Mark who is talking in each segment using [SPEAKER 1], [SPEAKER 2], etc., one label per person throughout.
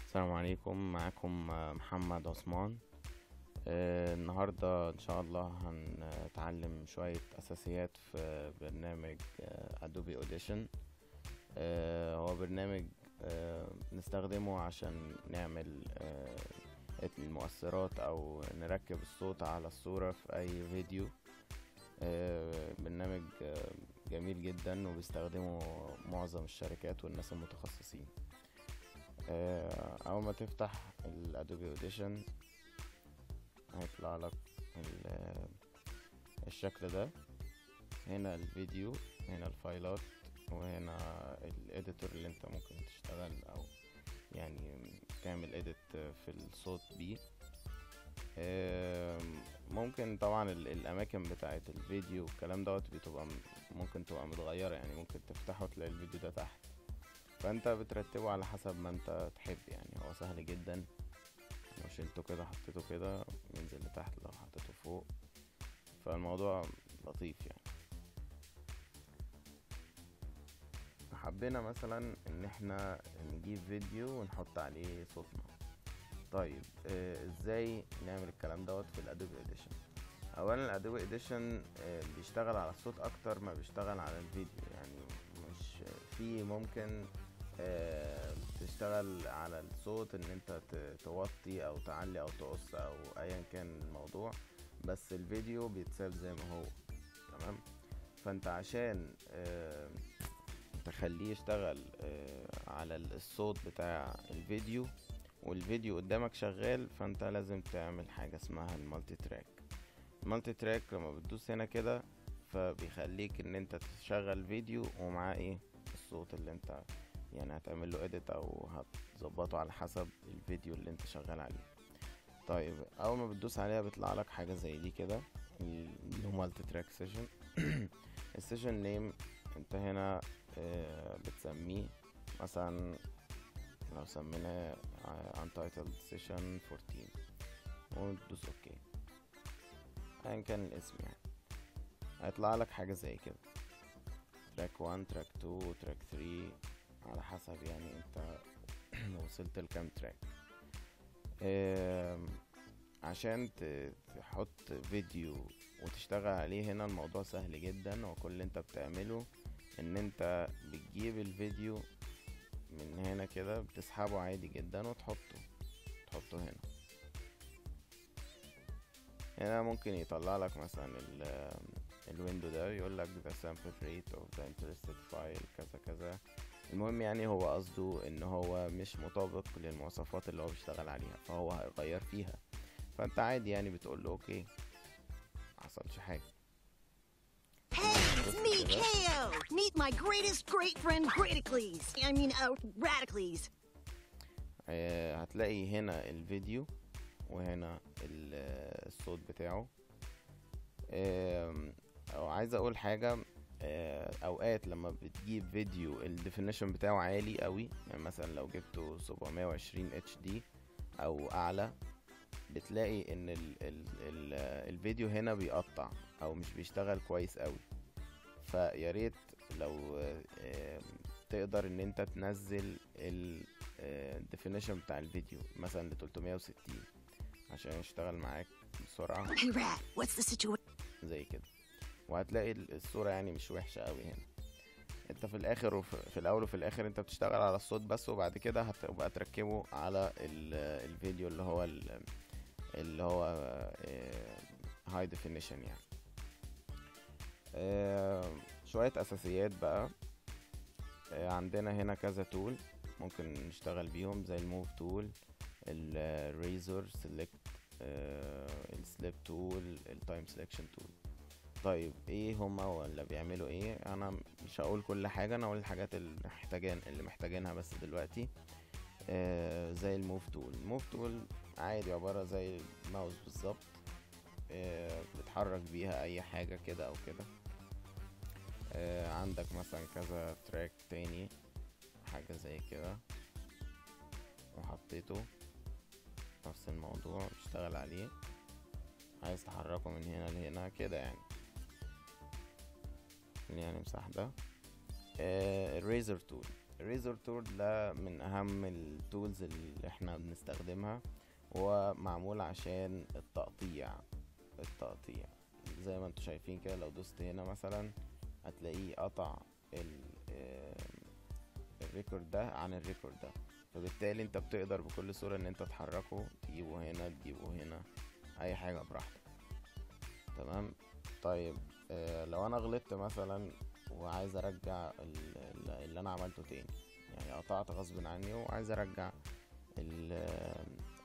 [SPEAKER 1] السلام عليكم. معاكم محمد عثمان. النهاردة ان شاء الله هنتعلم شوية اساسيات في برنامج ادوبي اوديشن. هو برنامج نستخدمه عشان نعمل المؤثرات او نركب الصوت على الصورة في اي فيديو. برنامج جميل جدا وبيستخدمه معظم الشركات والناس المتخصصين. اول ما تفتح الادوبي اوديشن هيطلع لك الشكل ده. هنا الفيديو، هنا الفايلات، وهنا الاديتور اللي انت ممكن تشتغل او يعني تعمل اديت في الصوت بيه. ممكن طبعا الاماكن بتاعه الفيديو والكلام دوت بتبقى ممكن تبقى متغيره، يعني ممكن تفتحه تلاقي الفيديو ده تحت، فانت بترتبه على حسب ما انت تحب. يعني هو سهل جدا، لو شلته كده حطيته كده ينزل لتحت، لو حطيته فوق فالموضوع لطيف. يعني حبينا مثلا ان احنا نجيب فيديو ونحط عليه صوتنا. طيب ازاي نعمل الكلام دوت في الادوبي اديشن؟ اولا الادوبي اديشن بيشتغل على الصوت اكتر ما بيشتغل على الفيديو. يعني مش في ممكن تشتغل على الصوت ان انت توطي او تعلي او تقص او ايا كان الموضوع، بس الفيديو بيتساب زي ما هو. تمام. فانت عشان تخليه يشتغل على الصوت بتاع الفيديو والفيديو قدامك شغال، فانت لازم تعمل حاجة اسمها المالتي تراك. المالتي تراك لما بتدوس هنا كده فبيخليك ان انت تشغل فيديو ومعاه ايه الصوت اللي انت يعني هتعمل له اديت او هتظبطه على حسب الفيديو اللي انت شغال عليه. طيب اول ما بتدوس عليها بيطلع لك حاجه زي دي كده اللي هو مالتي تراك سيشن. السيشن نيم انت هنا بتسميه مثلا، لو سميناه untitled session 14 وتدوس اوكي ايا كان الاسم، يعني هيطلع لك حاجه زي كده تراك 1 تراك 2 تراك 3 على حسب يعني انت وصلت لكام تراك. عشان تحط فيديو وتشتغل عليه هنا الموضوع سهل جدا، وكل اللي انت بتعمله ان انت بتجيب الفيديو من هنا كده بتسحبه عادي جدا وتحطه هنا. هنا ممكن يطلع لك مثلا الويندو ده يقول لك the sample rate of the interested file كذا كذا. المهم يعني هو قصده ان هو مش مطابق للمواصفات اللي هو بيشتغل عليها فهو هيغير فيها، فانت عادي يعني بتقول له اوكي، محصلش حاجه.
[SPEAKER 2] Hey, it's me, KO! Meet my greatest great friend, Greatocles! Radicles!
[SPEAKER 1] هتلاقي هنا الفيديو وهنا الصوت بتاعه. او عايز اقول حاجه، اوقات لما بتجيب فيديو الديفينيشن بتاعه عالي قوي، يعني مثلا لو جبته 720 اتش دي او اعلى، بتلاقي ان الفيديو هنا بيقطع او مش بيشتغل كويس قوي. فياريت لو تقدر ان انت تنزل الديفينيشن بتاع الفيديو مثلا ل 360 عشان يشتغل معاك بسرعة.
[SPEAKER 2] Hey, Rat, what's the situation?
[SPEAKER 1] زي كده، وهتلاقي الصورة يعني مش وحشة قوي هنا. انت في الاخر وفي الاول وفي الاخر انت بتشتغل على الصوت بس، وبعد كده هتبقى تركبه على الفيديو اللي هو هاي ديفينيشن يعني. شوية اساسيات بقى. عندنا هنا كذا تول ممكن نشتغل بيهم زي الموف تول، الريزور سيلكت، السليب تول، التايم سيلكشن تول. طيب ايه هما ولا بيعملوا ايه؟ انا مش هقول كل حاجه، انا هقول الحاجات اللي محتاجينها بس دلوقتي. زي الموف تول. الموف تول عادي عباره زي الماوس بالظبط، بتحرك بيها اي حاجه كده او كده. عندك مثلا كذا تراك تاني حاجه زي كده وحطيته نفس الموضوع بتشتغل عليه، عايز تحركه من هنا لهنا كده يعني امسح ده. الريزر تول الريزور تول ده من اهم التولز اللي احنا بنستخدمها، هو معمول عشان التقطيع. زي ما انتوا شايفين كده، لو دوست هنا مثلا هتلاقيه قطع الريكورد ده عن الريكورد ده، فبالتالي انت بتقدر بكل سهولة ان انت تحركه، تجيبه هنا تجيبه هنا، اي حاجة براحتك. تمام. طيب لو انا غلطت مثلا وعايز ارجع اللي انا عملته تاني، يعني قطعت غصب عني وعايز ارجع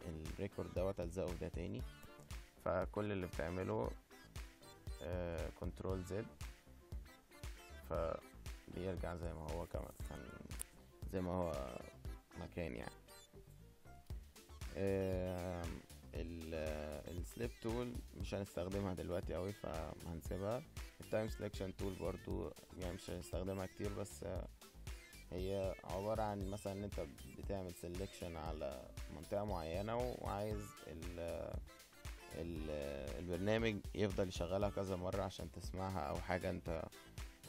[SPEAKER 1] الريكورد دوت الزقه في ده تاني، فكل اللي بتعمله كنترول زد، فبيرجع زي ما هو كان زي ما هو مكان يعني. السليب تول مش هنستخدمها دلوقتي قوي فهنسيبها. التايم سelection تول برضو يعني مش هنستخدمها كتير، بس هي عبارة عن مثلا ان انت بتعمل selection على منطقة معينة وعايز البرنامج يفضل يشغلها كذا مرة عشان تسمعها، او حاجة انت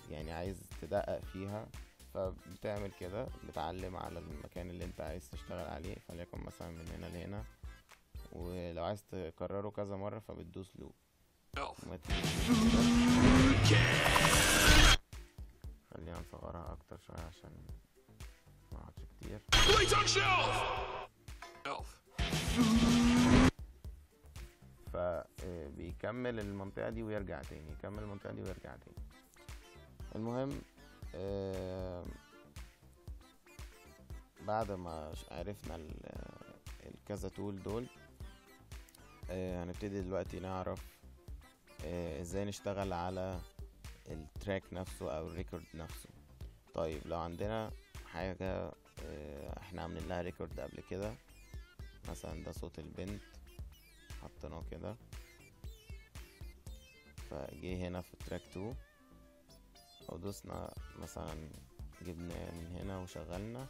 [SPEAKER 1] يعني عايز تدقق فيها، فبتعمل كده، بتعلم على المكان اللي انت عايز تشتغل عليه، فليكن مثلا من هنا لهنا، ولو عايز تكرره كذا مرة فبتدوس لوب. خلينا نصغرها اكتر شوية عشان ما اقعدش كتير. فبيكمل المنطقة دي ويرجع تاني، يكمل المنطقة دي ويرجع تاني. المهم بعد ما عرفنا الكذا تول دول، هنبتدي دلوقتي نعرف ازاي نشتغل على التراك نفسه او الريكورد نفسه. طيب لو عندنا حاجة احنا عاملين لها ريكورد قبل كده، مثلا ده صوت البنت حطيناه كده، فجي هنا في تراك 2 او دوسنا مثلا جبنا من هنا وشغلنا،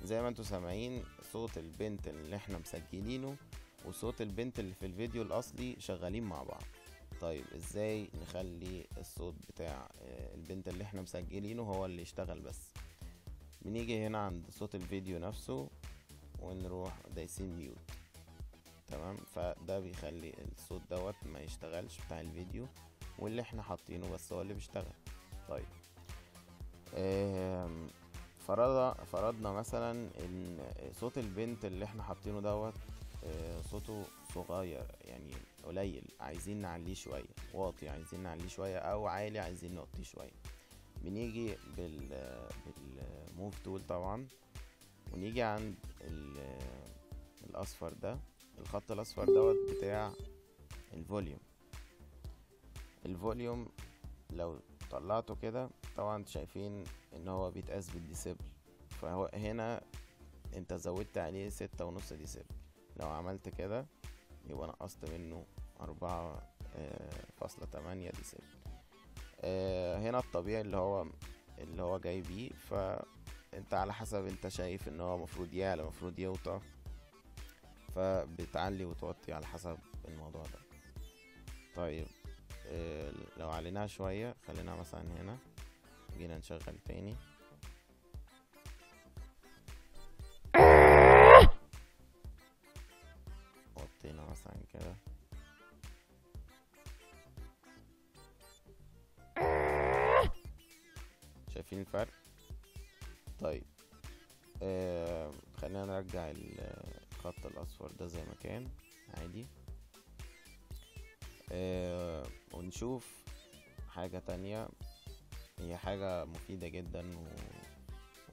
[SPEAKER 1] زي ما انتوا سامعين صوت البنت اللي احنا مسجلينه وصوت البنت اللي في الفيديو الاصلي شغالين مع بعض. طيب ازاي نخلي الصوت بتاع البنت اللي احنا مسجلينه هو اللي يشتغل بس؟ بنيجي هنا عند صوت الفيديو نفسه ونروح دايسين ميوت. تمام. فده بيخلي الصوت دوت ما يشتغلش بتاع الفيديو، واللي احنا حاطينه بس هو اللي بيشتغل. طيب فرضنا مثلا ان صوت البنت اللي احنا حاطينه دوت صوته صغير يعني قليل، عايزين نعليه شوية، واطي عايزين نعليه شوية، او عالي عايزين نوطيه شوية. بنيجي بالموف تول طبعا، ونيجي عند الاصفر ده، الخط الاصفر دوت بتاع الفوليوم. لو طلعته كده طبعا شايفين ان هو بيتقاس بالديسيبل، فهو هنا انت زودت عليه 6.5 ديسيبل. لو عملت كده يبقى نقصت منه 4.8 ديسيبل. هنا الطبيعي اللي هو جاي بيه، فانت على حسب انت شايف ان هو مفروض يعلى مفروض يوطى، فبتعلي وتوطي على حسب الموضوع ده. طيب لو عليناها شوية، خلينا مثلا هنا، جينا نشغل تاني، وطينا مثلا كده، شايفين الفرق؟ طيب خلينا نرجع الخط الاصفر ده زي ما كان عادي، ونشوف حاجة تانية، هي حاجة مفيدة جدا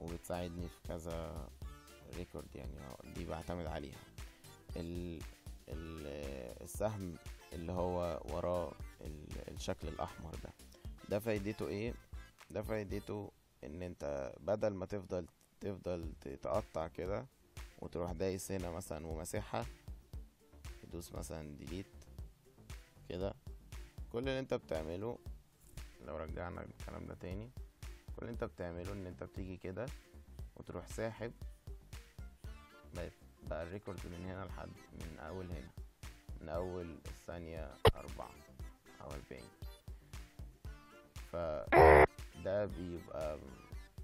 [SPEAKER 1] وبتساعدني في كذا ريكورد، يعني دي بعتمد عليها. السهم اللي هو وراه الشكل الاحمر ده فايدته ايه؟ ده فايدته ان انت بدل ما تفضل تقطع كده وتروح دايس هنا مثلا ومسحها، تدوس مثلا ديليت كده، كل اللي انت بتعمله، لو رجعنا الكلام ده تاني، كل اللي انت بتعمله ان انت بتيجي كده وتروح ساحب، بقى الريكورد من هنا لحد من اول هنا، من اول الثانية 4 أو 40. فده بيبقى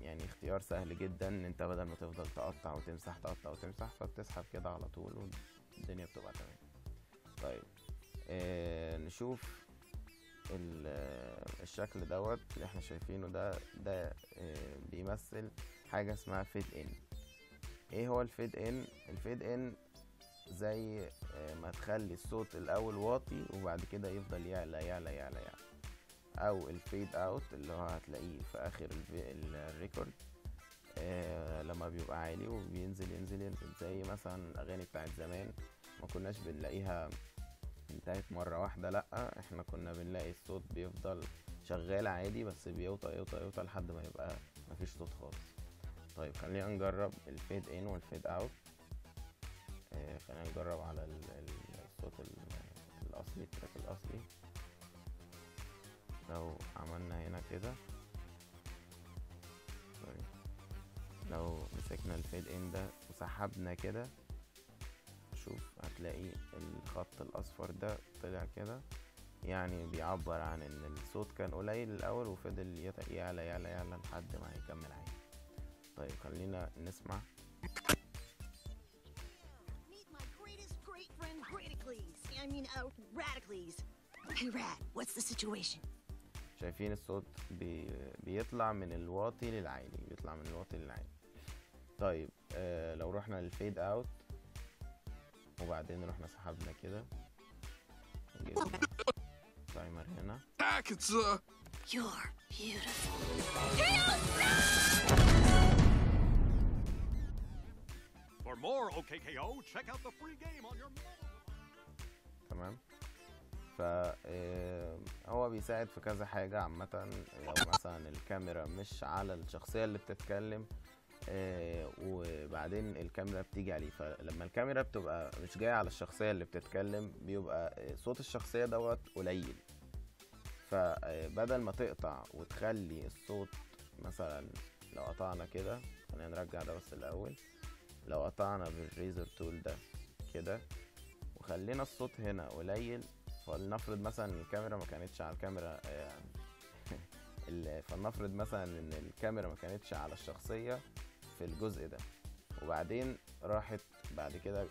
[SPEAKER 1] يعني اختيار سهل جدا، ان انت بدل ما تفضل تقطع وتمسح تقطع وتمسح، فبتسحب كده على طول والدنيا بتبقى تمام. طيب نشوف الشكل دوت اللي احنا شايفينه ده بيمثل حاجة اسمها فيد ان. ايه هو الفيد ان؟ الفيد ان زي ما تخلي الصوت الاول واطي وبعد كده يفضل يعلى يعلى يعلى يعلى، او الفيد اوت اللي هو هتلاقيه في اخر الريكورد لما بيبقى عالي وبينزل ينزل ينزل، زي مثلا الاغاني بتاعت زمان ما كناش بنلاقيها انتهت مرة واحدة، لأ احنا كنا بنلاقي الصوت بيفضل شغال عادي بس بيوطى يوطى يوطى لحد ما يبقى مفيش صوت خالص. طيب خلينا نجرب الفيد ان والفيد اوت. خلينا نجرب على الصوت الأصلي، التراك الأصلي. لو عملنا هنا كده، لو مسكنا الفيد ان ده وسحبنا كده، شوف هتلاقي الخط الاصفر ده طلع كده، يعني بيعبر عن ان الصوت كان قليل الاول وفضل يعلى يعلى يعلى لحد ما هيكمل عادي. طيب خلينا نسمع.
[SPEAKER 2] Meet my greatest great friend Radicles. I mean, Radicles. Hey Rad, what's the situation?
[SPEAKER 1] شايفين الصوت بيطلع من الواطي للعالي، بيطلع من الواطي للعالي. طيب لو رحنا للفيد اوت وبعدين رحنا سحبنا كده وجبنا تايمر هنا.
[SPEAKER 2] You're beautiful.
[SPEAKER 3] For more OKKO, check out the free game on your mobile.
[SPEAKER 1] تمام. هو بيساعد في كذا حاجة عامة. لو مثلا الكاميرا مش على الشخصية اللي بتتكلم وبعدين الكاميرا بتيجي عليه، فلما الكاميرا بتبقى مش جاية على الشخصية اللي بتتكلم بيبقى صوت الشخصية دوت قليل، فبدل ما تقطع وتخلي الصوت مثلا، لو قطعنا كده، خلينا نرجع ده بس الأول. لو قطعنا بالريزر تول ده كده وخلينا الصوت هنا قليل، فلنفرض مثلا الكاميرا ما كانتش على الكاميرا فلنفرض مثلا ان الكاميرا ما كانتش على الشخصية في الجزء ده، وبعدين راحت بعد كده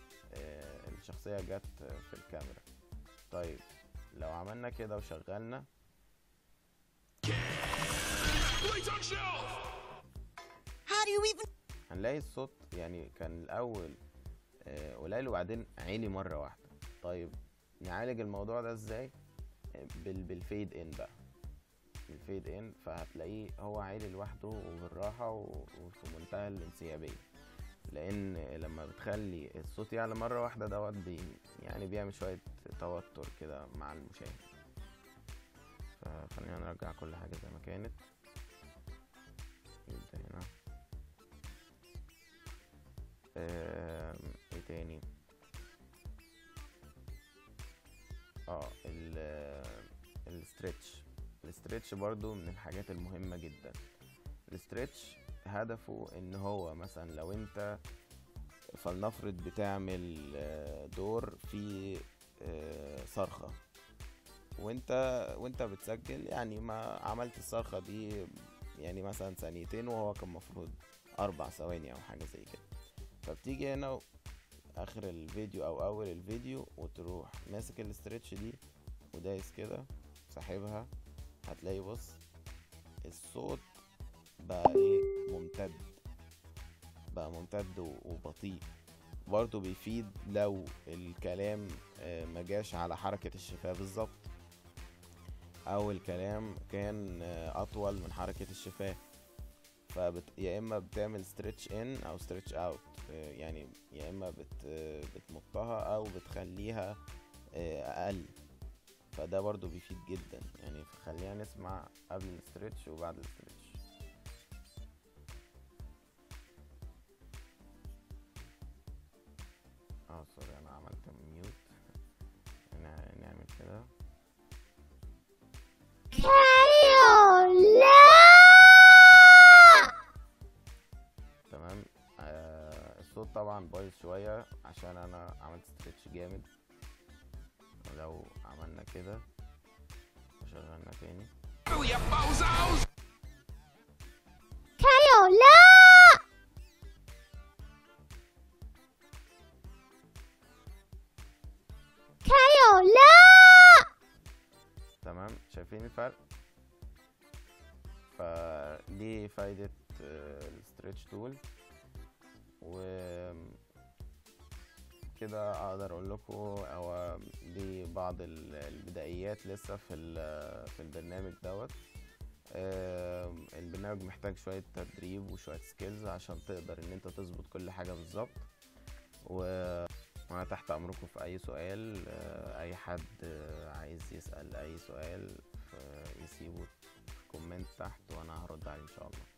[SPEAKER 1] الشخصية جت في الكاميرا. طيب لو عملنا كده وشغلنا،
[SPEAKER 2] How do you even?
[SPEAKER 1] هنلاقي الصوت يعني كان الأول قليل وبعدين عالي مرة واحدة. طيب نعالج الموضوع ده ازاي؟ بالفيد ان بقى، بالفيد ان، فهتلاقيه هو عالي لوحده وبالراحة وفي منتهى الانسيابية، لان لما بتخلي الصوت يعلى مرة واحدة دوت يعني بيعمل شوية توتر كده مع المشاهد. فخلينا نرجع كل حاجة زي ما كانت. نبدأ هنا. ايه تاني؟ الاسترتش برضو من الحاجات المهمة جدا. الاسترتش هدفه ان هو مثلا لو انت فلنفرض بتعمل دور في صرخة وانت بتسجل، يعني ما عملت الصرخة دي يعني مثلا ثانيتين وهو كان مفروض 4 ثواني او حاجة زي كده، فبتيجي هنا اخر الفيديو او اول الفيديو وتروح ماسك الاسترتش دي ودايس كده سحبها، هتلاقي بص الصوت بقى ايه، ممتد وبطيء. برضو بيفيد لو الكلام مجاش على حركة الشفاه بالظبط، او الكلام كان اطول من حركة الشفاه، يا اما بتعمل ستريتش ان او ستريتش اوت، يعني يا اما بتمطها او بتخليها اقل، فده برضو بيفيد جدا يعني. خلينا نسمع قبل الاسترتش وبعد الاسترتش. سوري انا عملت ميوت. نعمل كده. تمام. الصوت طبعا بايظ شوية عشان انا عملت ستريتش جامد. لو عملنا كده وشغلنا تاني
[SPEAKER 4] كايو لا. كايو لا.
[SPEAKER 1] تمام، شايفين الفرق؟ فدي فايدة الستريتش تول. و كده اقدر اقول لكم او دي بعض البدايات لسه في البرنامج دوت. البرنامج محتاج شوية تدريب وشوية سكيلز عشان تقدر ان انت تظبط كل حاجة بالظبط. وانا تحت امركم في اي سؤال. اي حد عايز يسأل اي سؤال يسيبه في كومنت تحت وانا هرد عليه ان شاء الله.